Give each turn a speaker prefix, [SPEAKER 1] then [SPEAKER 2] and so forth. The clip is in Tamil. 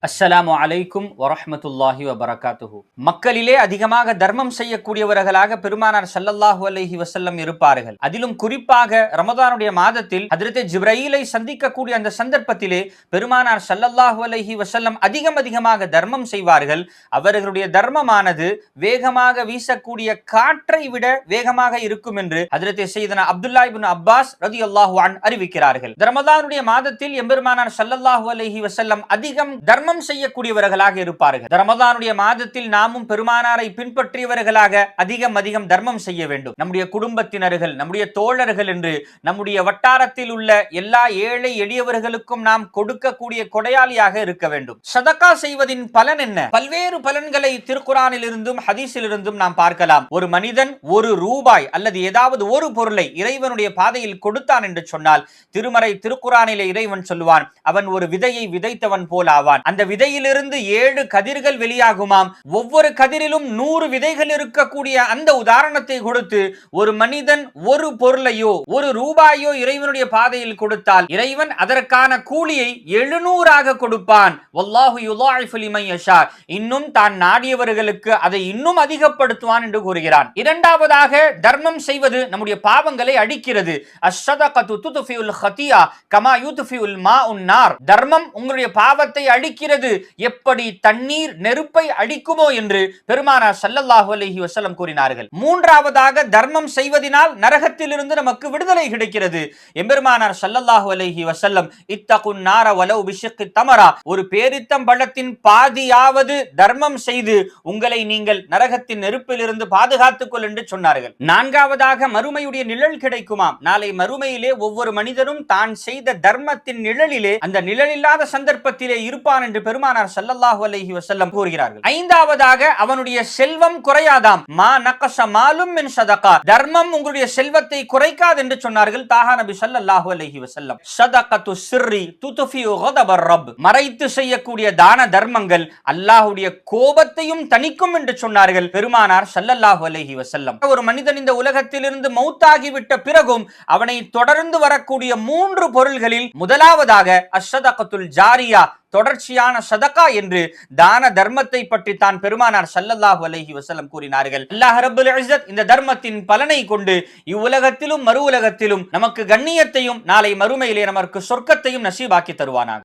[SPEAKER 1] அஸ்ஸலாமு அலைக்கும் வரஹ்மத்துல்லாஹி வபரகாத்துஹு. மக்களிலே அதிகமாக தர்மம் செய்யக்கூடியவர்களாக பெருமானார் ஸல்லல்லாஹு அலைஹி வஸல்லம் இருப்பார்கள். அதிலும் குறிப்பாக ரமதானுடைய மாதத்தில் ஹஜ்ரத் ஜிப்ரீலை சந்திக்கக்கூடிய அந்த சந்தர்ப்பத்திலே பெருமானார் ஸல்லல்லாஹு அலைஹி வஸல்லம் அதிகமாக தர்மம் செய்வார்கள். அவர்களுடைய தர்மமானது வேகமாக வீசக்கூடிய காற்றை விட வேகமாக இருக்கும் என்று ஹஜ்ரத் சையதுனா அப்துல்லாஹ் இப்னு அப்பாஸ் ரலியல்லாஹு அன்ஹு அறிவிக்கிறார்கள். ரமதானுடைய மாதத்தில் எம்பெருமானார் ஸல்லல்லாஹு அலைஹி வஸல்லம் அதிகம் தர்மம் செய்யக்கூடியவர்களாக இருப்பார்கள். ரமதானுடைய மாதத்தில் நாமும் பெருமானாரை பின்பற்றியவர்களாக அதிகம் தர்மம் செய்ய வேண்டும். நம்முடைய குடும்பத்தினர்கள், நம்முடைய தோழர்கள் என்று நம்முடைய வட்டாரத்தில் உள்ள எல்லா ஏழை எளியவர்களுக்கும் நாம் கொடுக்கக்கூடிய கொடையாளியாக இருக்க வேண்டும். சதகா செய்வதின் பலன் என்ன? பல்வேறு பலன்களை திருக்குரானில் இருந்தும் ஹதீஸில் இருந்தும் நாம் பார்க்கலாம். ஒரு மனிதன் ₹1 அல்லது ஏதாவது ஒரு பொருளை இறைவனுடைய பாதையில் கொடுத்தான் என்று சொன்னால் திருமறை திருக்குரானிலே இறைவன் சொல்லுவான், அவன் ஒரு விதையை விதைத்தவன் போல் ஆவான். அந்த விதையிலிருந்து 7 கதிர்கள் வெளியாகுமாம். ஒவ்வொரு கதிரிலும் 100 விதைகள் இருக்கக்கூடிய அந்த உதாரணத்தை கொடுத்து ஒரு மனிதன் ஒரு பொருளையோ ₹1 இறைவனுடைய பாதையில் கொடுத்தால் இறைவன் அதற்கான கூலியை 700 கொடுப்பான். வல்லாஹு யுதாயிஃபு லிமன் யஷா. இன்னும் தான் நாடியவர்களுக்கு அதை இன்னும் அதிகப்படுத்துவான் என்று கூறுகிறான். இரண்டாவதாக தர்மம் செய்வது நம்முடைய பாவங்களை அழிக்கிறது. அஷ்ஸதகத்து துத்ஃபிஉல் ஹதியா கமா யுத்ஃபிஉல் மாஉன் நார். தர்மம் உங்களுடைய பாவத்தை அழிக்கிறது எப்படி தண்ணீர் நெருப்பை அடிக்குமோ என்று பெருமானார் ஸல்லல்லாஹு அலைஹி வஸல்லம் கூறினார்கள். மூன்றாவதாக தர்மம் செய்வதினால் நரகத்திலிருந்து நமக்கு விடுதலை கிடைக்கிறது. எம்பெருமானார் ஸல்லல்லாஹு அலைஹி வஸல்லம் இத்தகுன் நார வலவ் பிஷிக்கி தமரா, ஒரு பேரித்தம் பழத்தின் பாதியாவது தர்மம் செய்து உங்களை நீங்கள் நரகத்தின் நெருப்பிலிருந்து பாதுகாத்துக் கொள் என்று சொன்னார்கள். நான்காவதாக மறுமையுடைய நிழல் கிடைக்குமாம். நாளை மறுமையிலே ஒவ்வொரு மனிதனும் தான் செய்த தர்மத்தின் நிழலிலே அந்த நிழலில்லாத சந்தர்ப்பத்திலே இருப்பான் என்று பெருமானார் ஸல்லல்லாஹு அலைஹி வஸல்லம் கூறுகிறார்கள். ஐந்தாவதாக அவனுடைய செல்வம் குறையாதாம். மா நகஸ மாலும் மின் ஸதகா. தர்மம் உங்களுடைய செல்வத்தை குறைக்காது என்று சொன்னார்கள் தாஹா நபி ஸல்லல்லாஹு அலைஹி வஸல்லம். ஸதகத்து சிர்ரி துத்ஃபிஉ கதபர் ரப். மறைத்து செய்யக்கூடிய தான தர்மங்கள் அல்லாஹ்வுடைய கோபத்தையும் தணிக்கும் என்று சொன்னார்கள் பெருமானார் ஸல்லல்லாஹு அலைஹி வஸல்லம். ஒரு மனிதன் இந்த உலகத்திலிருந்து மௌத்தாகிவிட்ட பிறகும் அவனை தொடர்ந்து வரக்கூடிய 3 பொருள்களில் முதலாவதாக அஸ்ஸதகத்துல் ஜாரியா, தொடர்ச்சியான சதகா என்று தான தர்மத்தை பற்றி தான் பெருமானார் ஸல்லல்லாஹு அலைஹி வஸல்லம் கூறினார்கள். அல்லாஹ் ரப்பல் இஸ்ஸத் இந்த தர்மத்தின் பலனை கொண்டு இவ்வுலகத்திலும் மறு உலகத்திலும் நமக்கு கண்ணியத்தையும் நாளை மறுமையிலே நமக்கு சொர்க்கத்தையும் நசீபாக்கி தருவானாக.